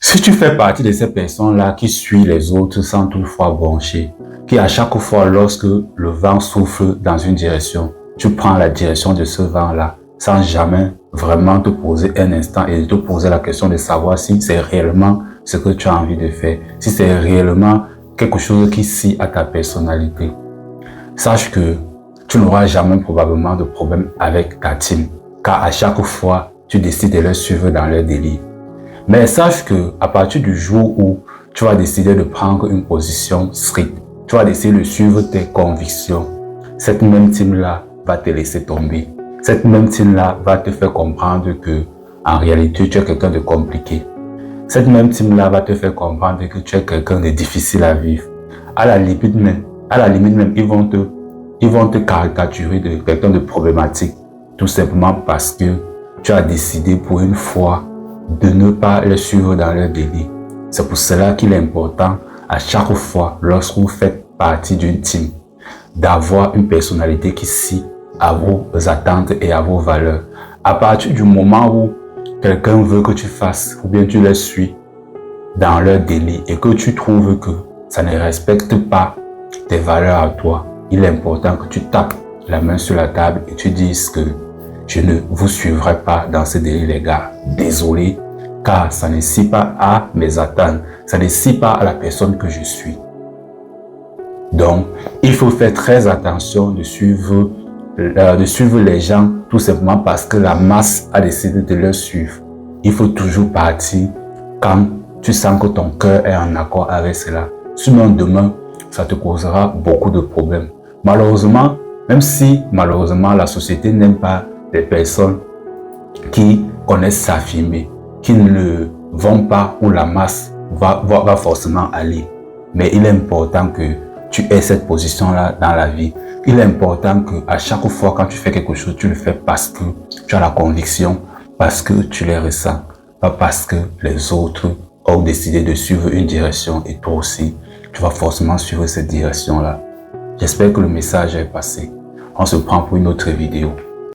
Si tu fais partie de ces personnes-là qui suivent les autres sans toutefois broncher, qui à chaque fois lorsque le vent souffle dans une direction, tu prends la direction de ce vent-là sans jamais vraiment te poser un instant et te poser la question de savoir si c'est réellement ce que tu as envie de faire, si c'est réellement quelque chose qui scie à ta personnalité. Sache que tu n'auras jamais probablement de problème avec ta team, car à chaque fois, tu décides de les suivre dans leur délire. Mais sache que à partir du jour où tu vas décider de prendre une position stricte, tu vas décider de suivre tes convictions, cette même team-là va te laisser tomber. Cette même team-là va te faire comprendre que en réalité, tu es quelqu'un de compliqué. Cette même team-là va te faire comprendre que tu es quelqu'un de difficile à vivre. À la limite même, ils vont te caricaturer de quelqu'un de problématique, tout simplement parce que tu as décidé pour une fois de ne pas les suivre dans leur délire. C'est pour cela qu'il est important à chaque fois, lorsque vous faites partie d'une team, d'avoir une personnalité qui scie à vos attentes et à vos valeurs. À partir du moment où quelqu'un veut que tu fasses, ou bien tu les suis dans leur délire et que tu trouves que ça ne respecte pas tes valeurs à toi, il est important que tu tapes la main sur la table et tu dises que je ne vous suivrai pas dans ce délire, les gars. Désolé, car ça ne scie pas à mes attentes, ça ne scie pas à la personne que je suis. Donc, il faut faire très attention de suivre les gens tout simplement parce que la masse a décidé de leur suivre. Il faut toujours partir quand tu sens que ton cœur est en accord avec cela. Sinon, demain, ça te causera beaucoup de problèmes. Malheureusement, même si malheureusement la société n'aime pas les personnes qui connaissent s'affirmer, qui ne vont pas où la masse va forcément aller. Mais il est important que tu aies cette position-là dans la vie. Il est important que à chaque fois quand tu fais quelque chose, tu le fais parce que tu as la conviction, parce que tu les ressens, pas parce que les autres ont décidé de suivre une direction et toi aussi, tu vas forcément suivre cette direction-là. J'espère que le message est passé. On se prend pour une autre vidéo.